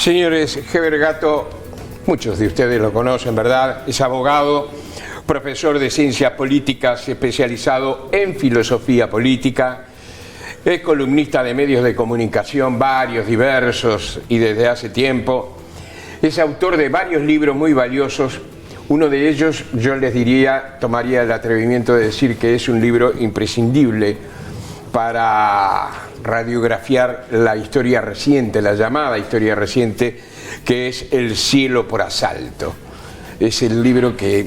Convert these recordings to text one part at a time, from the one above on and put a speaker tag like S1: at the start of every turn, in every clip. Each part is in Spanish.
S1: Señores, Heber Gato, muchos de ustedes lo conocen, ¿verdad? Es abogado, profesor de ciencias políticas especializado en filosofía política, es columnista de medios de comunicación varios, diversos y desde hace tiempo. Es autor de varios libros muy valiosos. Uno de ellos, yo les diría, tomaría el atrevimiento de decir que es un libro imprescindible para radiografiar la historia reciente, la llamada historia reciente, que es El cielo por asalto. Es el libro que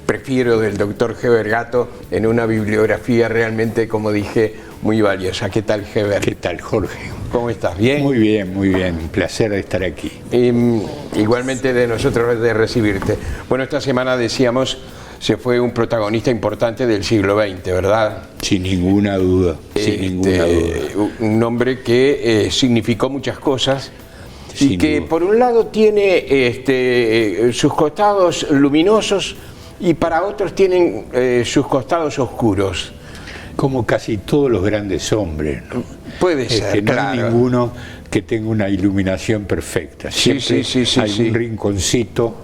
S1: prefiero del doctor Heber Gato en una bibliografía realmente, como dije, muy valiosa. ¿Qué tal, Heber?
S2: ¿Qué tal, Jorge?
S1: ¿Cómo estás? ¿Bien?
S2: Muy bien, muy bien. Un placer estar aquí.
S1: Igualmente de nosotros de recibirte. Bueno, esta semana decíamos, se fue un protagonista importante del siglo XX, ¿verdad?
S2: Sin ninguna duda, sin ninguna duda.
S1: Un hombre que significó muchas cosas y que
S2: duda.
S1: Por un lado tiene sus costados luminosos y para otros tienen sus costados oscuros.
S2: Como casi todos los grandes hombres, ¿no?
S1: Puede ser,
S2: no
S1: claro.
S2: hay ninguno que tenga una iluminación perfecta. Siempre hay un rinconcito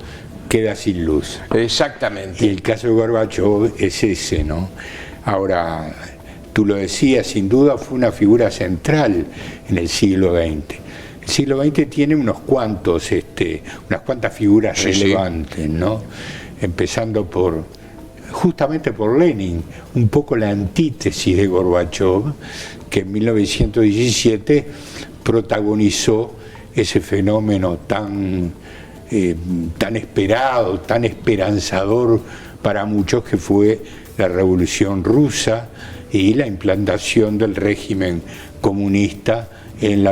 S2: queda sin luz.
S1: Exactamente.
S2: Y el caso de Gorbachov es ese, ¿no? Ahora, tú lo decías, sin duda fue una figura central en el siglo XX. El siglo XX tiene unas cuantas figuras relevantes, ¿no? Empezando justamente por Lenin, un poco la antítesis de Gorbachov, que en 1917 protagonizó ese fenómeno tan esperado, tan esperanzador para muchos, que fue la Revolución Rusa y la implantación del régimen comunista en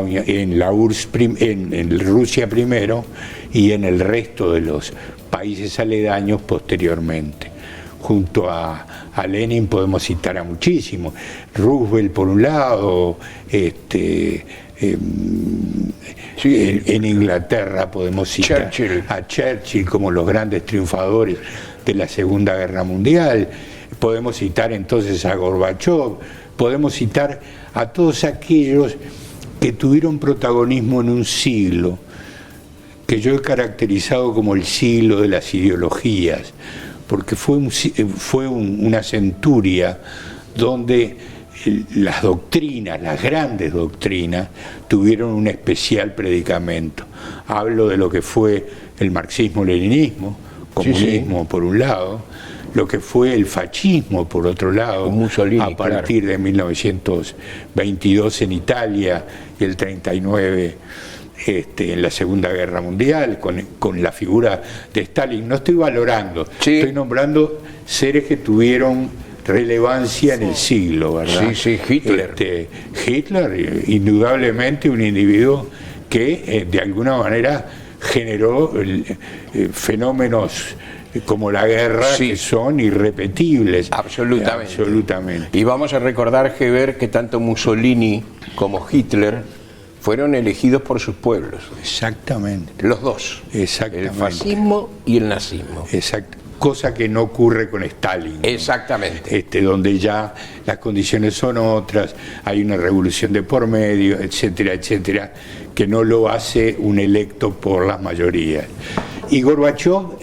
S2: Rusia primero y en el resto de los países aledaños posteriormente. Junto a Lenin podemos citar a muchísimos. Roosevelt por un lado, en Inglaterra podemos citar a Churchill como los grandes triunfadores de la Segunda Guerra Mundial. Podemos citar entonces a Gorbachov, podemos citar a todos aquellos que tuvieron protagonismo en un siglo que yo he caracterizado como el siglo de las ideologías, porque fue una centuria donde las doctrinas, las grandes doctrinas, tuvieron un especial predicamento. Hablo de lo que fue el marxismo-leninismo, comunismo por un lado, lo que fue el fascismo por otro lado,
S1: Mussolini,
S2: a partir de 1922 en Italia y el 39 en la Segunda Guerra Mundial, con la figura de Stalin. No estoy valorando, estoy nombrando seres que tuvieron relevancia en el siglo, ¿verdad?
S1: Sí, Hitler.
S2: Hitler, indudablemente un individuo que de alguna manera generó fenómenos como la guerra, que son irrepetibles.
S1: Absolutamente. Y vamos a recordar, Heber, que tanto Mussolini como Hitler fueron elegidos por sus pueblos.
S2: Exactamente.
S1: Los dos.
S2: Exactamente.
S1: El fascismo y el nazismo.
S2: Exacto. Cosa que no ocurre con Stalin, ¿no?
S1: Exactamente.
S2: Donde ya las condiciones son otras, hay una revolución de por medio, etcétera, etcétera, que no lo hace un electo por las mayorías. Y Gorbachov,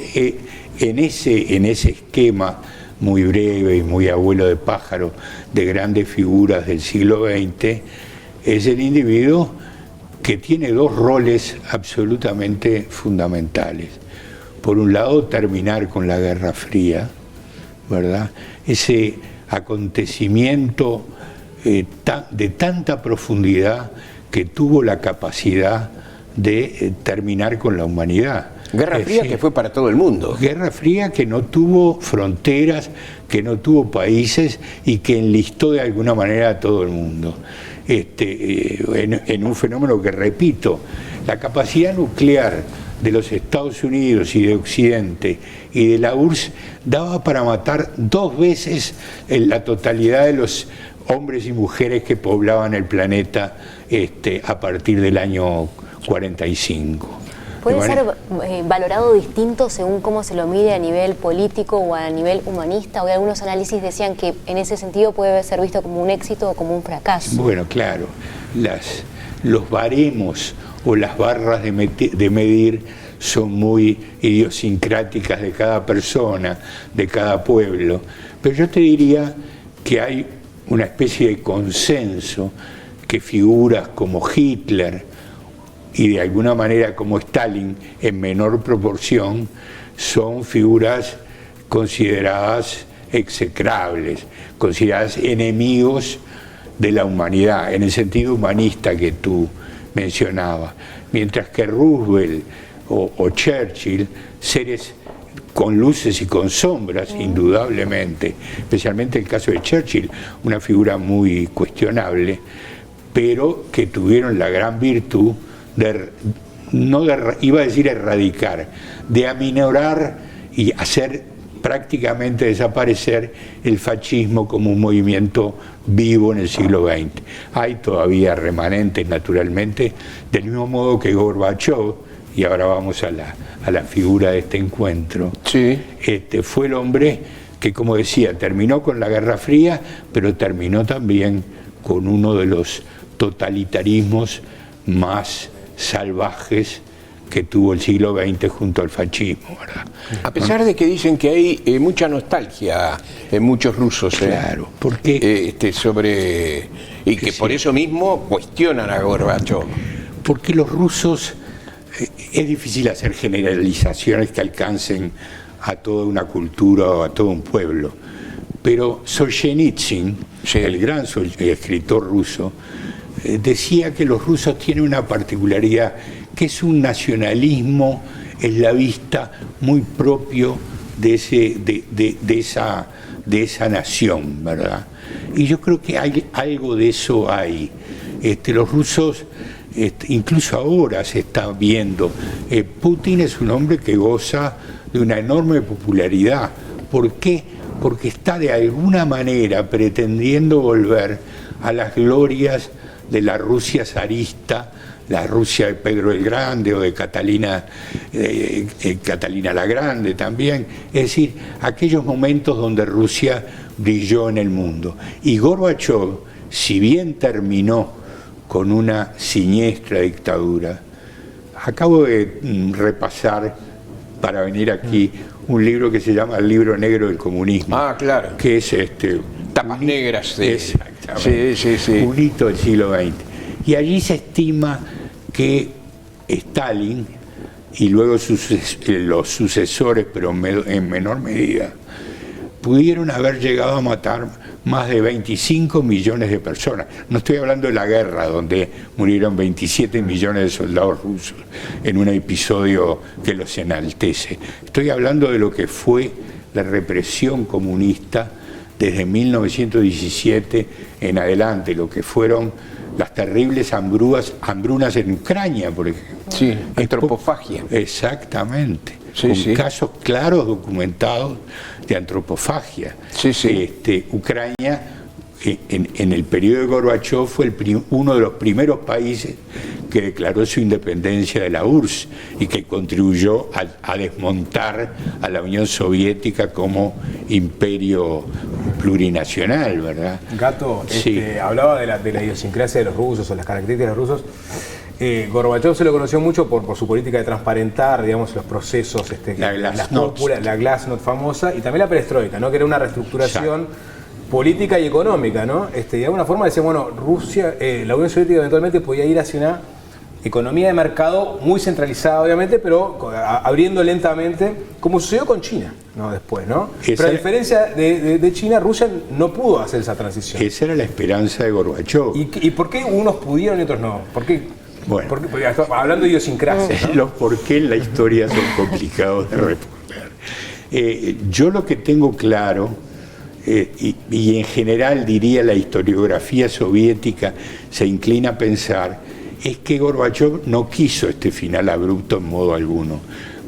S2: en ese esquema muy breve y muy abuelo de pájaro de grandes figuras del siglo XX, es el individuo que tiene dos roles absolutamente fundamentales. Por un lado, terminar con la Guerra Fría, ¿verdad? Ese acontecimiento de tanta profundidad que tuvo la capacidad de terminar con la humanidad.
S1: Guerra Fría que fue para todo el mundo.
S2: Guerra Fría que no tuvo fronteras, que no tuvo países y que enlistó de alguna manera a todo el mundo. En un fenómeno que, repito, la capacidad nuclear de los Estados Unidos y de Occidente y de la URSS daba para matar 2 veces la totalidad de los hombres y mujeres que poblaban el planeta a partir del año 45.
S3: ¿Puede ser valorado distinto según cómo se lo mide a nivel político o a nivel humanista? Hoy algunos análisis decían que en ese sentido puede ser visto como un éxito o como un fracaso.
S2: Bueno, claro, los baremos o las barras de medir son muy idiosincráticas de cada persona, de cada pueblo. Pero yo te diría que hay una especie de consenso que figuras como Hitler y de alguna manera como Stalin, en menor proporción, son figuras consideradas execrables, consideradas enemigos de la humanidad, en el sentido humanista que tú mencionabas. Mientras que Roosevelt o Churchill, seres con luces y con sombras, indudablemente, especialmente el caso de Churchill, una figura muy cuestionable, pero que tuvieron la gran virtud iba a decir erradicar, de aminorar y hacer prácticamente desaparecer el fascismo como un movimiento vivo en el siglo XX. Hay todavía remanentes, naturalmente, del mismo modo que Gorbachov, y ahora vamos a la figura de este encuentro,
S1: sí.
S2: Fue el hombre que, como decía, terminó con la Guerra Fría, pero terminó también con uno de los totalitarismos más salvajes que tuvo el siglo XX junto al fascismo, ¿verdad?
S1: A pesar de que dicen que hay mucha nostalgia en muchos rusos,
S2: claro, porque
S1: sobre y que sí, por eso mismo cuestionan a Gorbachov.
S2: Porque los rusos, es difícil hacer generalizaciones que alcancen a toda una cultura o a todo un pueblo, pero Solzhenitsyn, sí, el gran escritor ruso, decía que los rusos tienen una particularidad, que es un nacionalismo eslavista muy propio de esa nación, ¿verdad? Y yo creo que algo de eso hay. Los rusos, incluso ahora se está viendo, Putin es un hombre que goza de una enorme popularidad. ¿Por qué? Porque está de alguna manera pretendiendo volver a las glorias de la Rusia zarista, la Rusia de Pedro el Grande o de Catalina la Grande también, es decir, aquellos momentos donde Rusia brilló en el mundo. Y Gorbachov, si bien terminó con una siniestra dictadura, acabo de repasar para venir aquí un libro que se llama El Libro Negro del Comunismo.
S1: Ah, claro.
S2: Que es
S1: tapas negras de...
S2: Exactamente. Sí. Un hito del siglo XX. Y allí se estima que Stalin y luego los sucesores, pero en menor medida, pudieron haber llegado a matar más de 25 millones de personas. No estoy hablando de la guerra, donde murieron 27 millones de soldados rusos en un episodio que los enaltece. Estoy hablando de lo que fue la represión comunista desde 1917 en adelante, lo que fueron las terribles hambrunas en Ucrania, por ejemplo.
S1: Sí, antropofagia.
S2: Exactamente.
S1: Sí,
S2: con
S1: sí,
S2: casos claros documentados de antropofagia.
S1: Sí, sí.
S2: Ucrania, en el periodo de Gorbachov, fue uno de los primeros países que declaró su independencia de la URSS y que contribuyó a desmontar a la Unión Soviética como imperio plurinacional, ¿verdad?
S4: Gato,
S2: sí,
S4: hablaba de la idiosincrasia de los rusos o las características de los rusos. Gorbachov se lo conoció mucho por su política de transparentar, digamos, los procesos, la Glasnost famosa, y también la perestroika, ¿no? Que era una reestructuración política y económica, ¿no? De alguna forma decía, bueno, Rusia, la Unión Soviética eventualmente podía ir hacia una economía de mercado muy centralizada, obviamente, pero abriendo lentamente, como sucedió con China, ¿no? Después, ¿no? Pero a diferencia de China, Rusia no pudo hacer esa transición.
S2: Esa era la esperanza de Gorbachov.
S4: ¿Y por qué unos pudieron y otros no? ¿Por qué?
S2: Bueno,
S4: porque hablando de idiosincrasia, ¿no?
S2: Los por qué en la historia son complicados de responder. Yo lo que tengo claro, y en general diría la historiografía soviética se inclina a pensar, es que Gorbachov no quiso este final abrupto en modo alguno.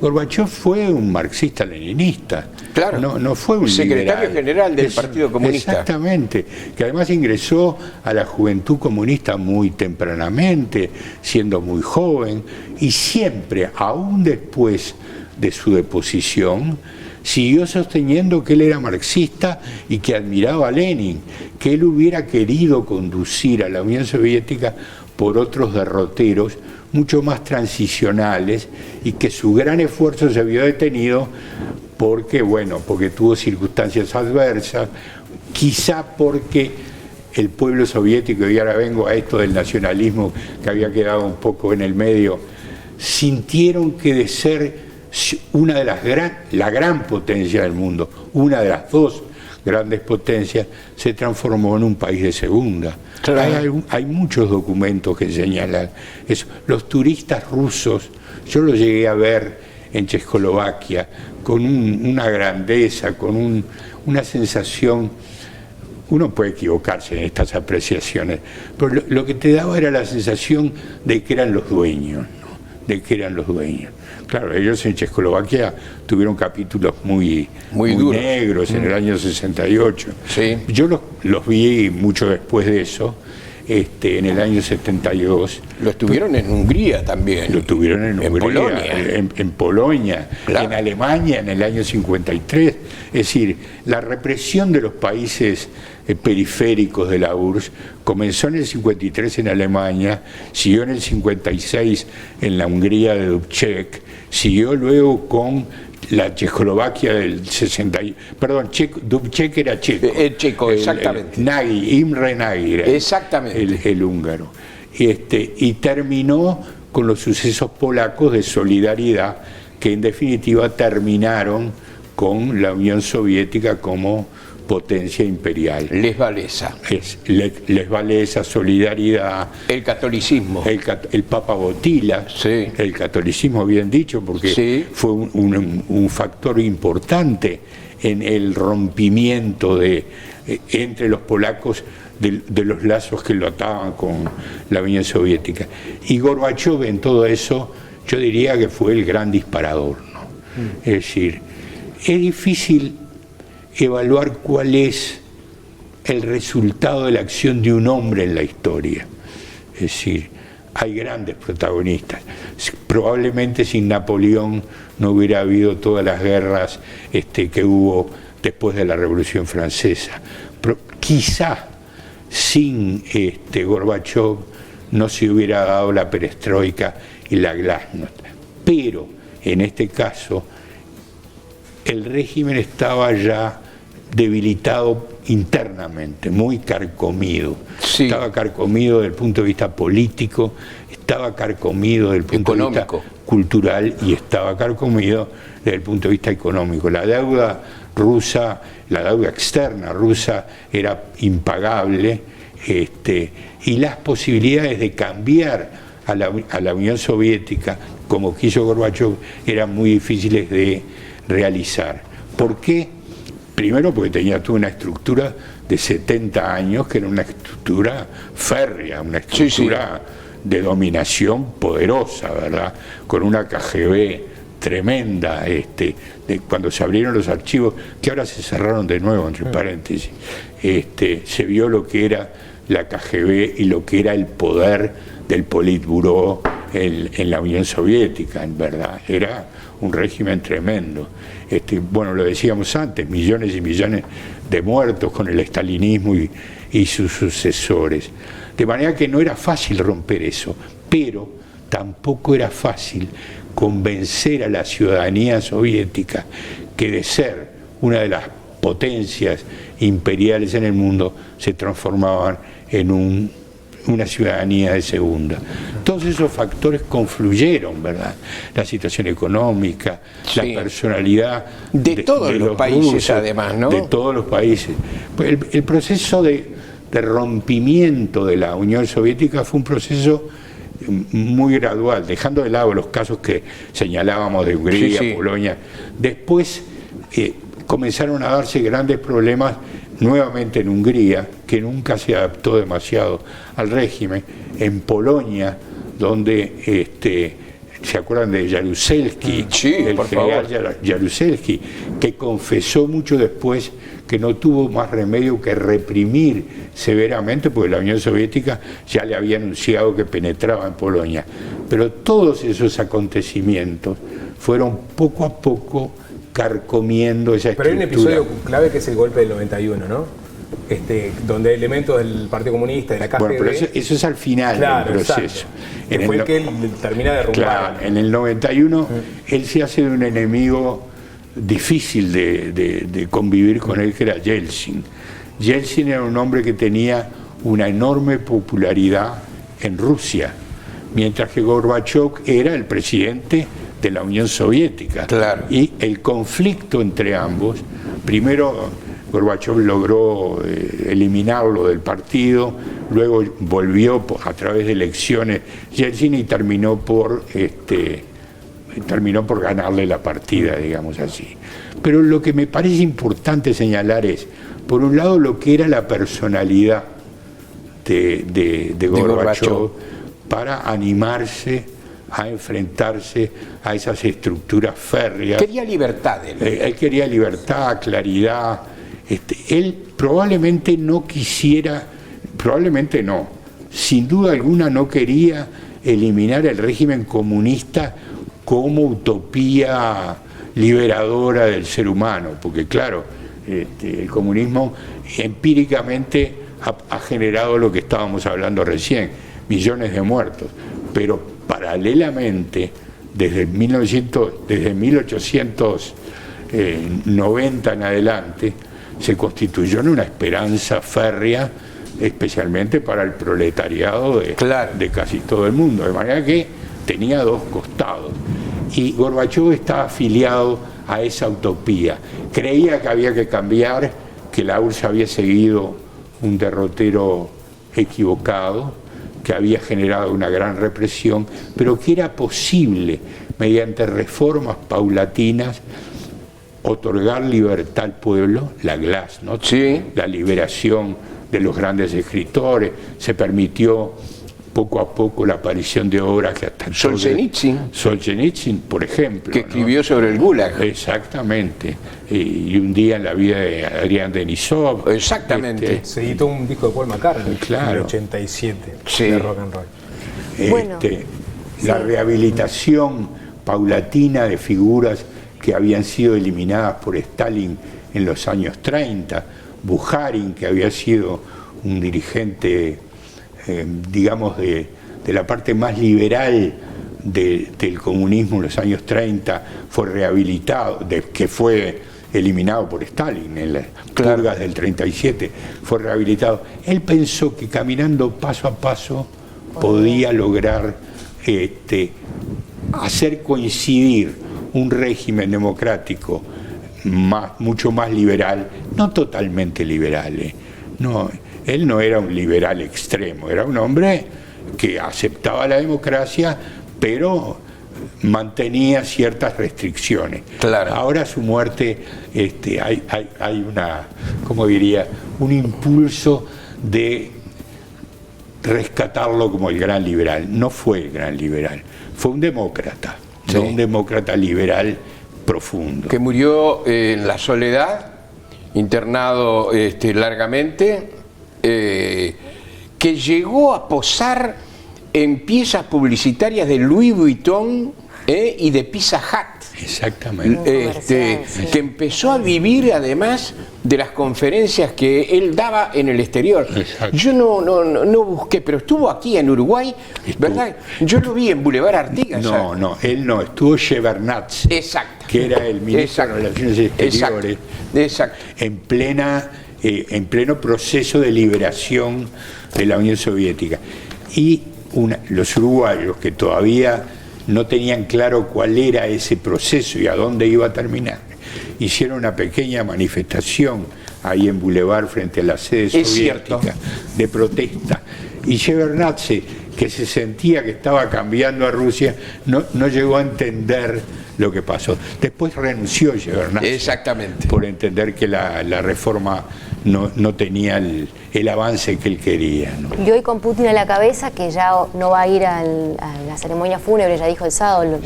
S2: Gorbachov fue un marxista-leninista.
S1: Claro,
S2: no fue un
S1: secretario general del Partido Comunista.
S2: Exactamente, que además ingresó a la juventud comunista muy tempranamente, siendo muy joven, y siempre, aún después de su deposición, siguió sosteniendo que él era marxista y que admiraba a Lenin, que él hubiera querido conducir a la Unión Soviética por otros derroteros mucho más transicionales y que su gran esfuerzo se vio detenido porque, bueno, porque tuvo circunstancias adversas, quizá porque el pueblo soviético, y ahora vengo a esto del nacionalismo que había quedado un poco en el medio, sintieron que de ser una de la gran potencia del mundo, una de las dos grandes potencias, se transformó en un país de segunda. Claro. Hay muchos documentos que señalan eso. Los turistas rusos, yo los llegué a ver en Checoslovaquia, con una grandeza, con una sensación. Uno puede equivocarse en estas apreciaciones, pero lo que te daba era la sensación de que eran los dueños, ¿no? De que eran los dueños. Claro, ellos en Checoslovaquia tuvieron capítulos muy negros en el año 68. Sí. Yo los vi mucho después de eso, en el año 72.
S1: Lo tuvieron en Hungría también.
S2: Lo tuvieron en Hungría,
S1: Polonia.
S2: En Polonia, claro. En Alemania en el año 53. Es decir, la represión de los países periféricos de la URSS comenzó en el 53 en Alemania, siguió en el 56 en la Hungría de Dubček, siguió luego con la Checoslovaquia del 60, perdón, Dubček era checo.
S1: El checo, exactamente.
S2: Imre Nagy,
S1: exactamente.
S2: El húngaro. Y terminó con los sucesos polacos de solidaridad que en definitiva terminaron con la Unión Soviética como potencia imperial.
S1: Les Walesa.
S2: Les Walesa, solidaridad.
S1: El catolicismo.
S2: El Papa Botila.
S1: Sí. El
S2: catolicismo, bien dicho, porque sí, fue un factor importante en el rompimiento entre los polacos de los lazos que lo ataban con la Unión Soviética. Y Gorbachov en todo eso, yo diría que fue el gran disparador, ¿no? Es decir, es difícil evaluar cuál es el resultado de la acción de un hombre en la historia. Es decir, hay grandes protagonistas. Probablemente sin Napoleón no hubiera habido todas las guerras que hubo después de la Revolución Francesa. Pero quizá sin Gorbachov no se hubiera dado la perestroika y la glasnost. Pero en este caso el régimen estaba ya debilitado internamente, muy carcomido. Sí. Estaba carcomido desde el punto de vista político, estaba carcomido desde el punto económico, de vista cultural y estaba carcomido desde el punto de vista económico. La deuda rusa, la deuda externa rusa era impagable, y las posibilidades de cambiar a la Unión Soviética, como quiso Gorbachov, eran muy difíciles de realizar. ¿Por qué? Primero porque tenía toda una estructura de 70 años, que era una estructura férrea, una estructura de dominación poderosa, ¿verdad? Con una KGB tremenda, cuando se abrieron los archivos, que ahora se cerraron de nuevo, entre paréntesis, se vio lo que era la KGB y lo que era el poder del Politburó en la Unión Soviética, en verdad. Era un régimen tremendo. Bueno, lo decíamos antes, millones y millones de muertos con el estalinismo y sus sucesores. De manera que no era fácil romper eso, pero tampoco era fácil convencer a la ciudadanía soviética que de ser una de las potencias imperiales en el mundo se transformaban en una ciudadanía de segunda. Todos esos factores confluyeron, ¿verdad? La situación económica, la personalidad
S1: de todos los países rusos, además, ¿no?
S2: De todos los países. El proceso de rompimiento de la Unión Soviética fue un proceso muy gradual, dejando de lado los casos que señalábamos de Hungría, Polonia. Después comenzaron a darse grandes problemas nuevamente en Hungría, que nunca se adaptó demasiado al régimen, en Polonia, donde ¿se acuerdan de Jaruzelski? El general Jaruzelski, que confesó mucho después que no tuvo más remedio que reprimir severamente, porque la Unión Soviética ya le había anunciado que penetraba en Polonia. Pero todos esos acontecimientos fueron poco a poco carcomiendo esa estructura.
S4: Pero hay un episodio clave que es el golpe del 91, ¿no? donde hay elementos del Partido Comunista, de la KGB.
S2: Bueno, pero eso es al final del proceso.
S4: Fue el que él termina de derrumbar.
S2: Claro, en el 91 él se hace de un enemigo difícil de convivir con él, que era Yeltsin. Yeltsin era un hombre que tenía una enorme popularidad en Rusia, mientras que Gorbachov era el presidente de la Unión Soviética.
S1: Claro.
S2: Y el conflicto entre ambos, primero Gorbachov logró eliminarlo del partido, luego volvió a través de elecciones Yeltsin y terminó por ganarle la partida, digamos así. Pero lo que me parece importante señalar es, por un lado, lo que era la personalidad de Gorbachov para animarse a enfrentarse a esas estructuras férreas.
S1: Quería libertad.
S2: Él quería libertad, claridad. Él probablemente no quisiera, probablemente no, sin duda alguna no quería eliminar el régimen comunista como utopía liberadora del ser humano, porque claro, el comunismo empíricamente ha generado lo que estábamos hablando recién, millones de muertos, pero paralelamente desde 1890 en adelante se constituyó en una esperanza férrea, especialmente para el proletariado de casi todo el mundo, de manera que tenía dos costados. Y Gorbachov estaba afiliado a esa utopía. Creía que había que cambiar, que la URSS había seguido un derrotero equivocado, que había generado una gran represión, pero que era posible, mediante reformas paulatinas, otorgar libertad al pueblo, la glasnost, la liberación de los grandes escritores, se permitió poco a poco la aparición de obras que hasta Solzhenitsyn, por ejemplo,
S1: que escribió sobre el Gulag.
S2: Exactamente. Y un día en la vida de Adrián Denisov.
S1: Exactamente.
S4: Se editó un disco de Paul McCartney en el 87 de rock and roll.
S2: La rehabilitación paulatina de figuras que habían sido eliminadas por Stalin en los años 30, Bukharin, que había sido un dirigente digamos de la parte más liberal del comunismo en los años 30, fue rehabilitado, que fue eliminado por Stalin en las purgas del 37, fue rehabilitado. Él pensó que caminando paso a paso podía lograr hacer coincidir un régimen democrático mucho más liberal, no totalmente liberal, no. Él no era un liberal extremo, era un hombre que aceptaba la democracia, pero mantenía ciertas restricciones.
S1: Claro.
S2: Ahora a su muerte hay una, ¿cómo diría?, un impulso de rescatarlo como el gran liberal. No fue el gran liberal, fue un demócrata, no un demócrata liberal profundo.
S1: Que murió en la soledad, internado largamente, que llegó a posar en piezas publicitarias de Louis Vuitton y de Pizza Hut.
S2: Exactamente.
S1: Que empezó a vivir además de las conferencias que él daba en el exterior.
S2: Exacto.
S1: Yo no busqué, pero estuvo aquí en Uruguay, ¿verdad? Yo lo vi en Boulevard Artigas.
S2: No, él no, estuvo Shevardnadze, que era el ministro de Relaciones Exteriores, en pleno proceso de liberación de la Unión Soviética. Y los uruguayos, que todavía no tenían claro cuál era ese proceso y a dónde iba a terminar, hicieron una pequeña manifestación ahí en Boulevard frente a la sede soviética de protesta. Y Shevardnadze, que se sentía que estaba cambiando a Rusia, no llegó a entender lo que pasó. Después renunció Shevardnadze por entender que la reforma no tenía el avance que él quería, ¿no?
S3: Y hoy con Putin a la cabeza, que ya no va a ir a la ceremonia fúnebre, ya dijo el sábado,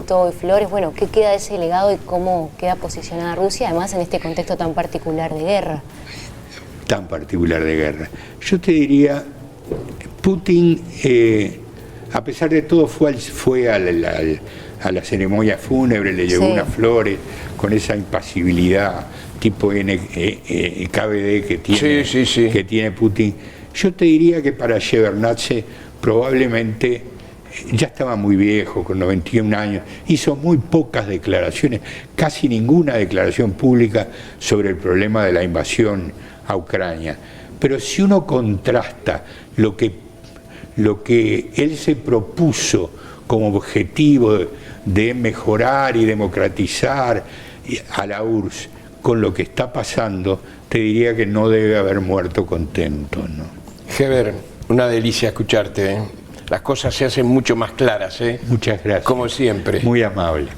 S3: todo y flores. Bueno, ¿qué queda de ese legado y cómo queda posicionada Rusia, además en este contexto tan particular de guerra?
S2: Yo te diría, Putin, a pesar de todo, fue a la ceremonia fúnebre, le llevó unas flores con esa impasibilidad tipo KVD que tiene Putin. Yo te diría que para Shevardnadze probablemente ya estaba muy viejo, con 91 años, hizo muy pocas declaraciones, casi ninguna declaración pública sobre el problema de la invasión a Ucrania. Pero si uno contrasta lo que él se propuso como objetivo de mejorar y democratizar a la URSS con lo que está pasando, te diría que no debe haber muerto contento, ¿no?
S1: Heber, una delicia escucharte, ¿eh? Las cosas se hacen mucho más claras, ¿eh?
S2: Muchas gracias.
S1: Como siempre.
S2: Muy amable.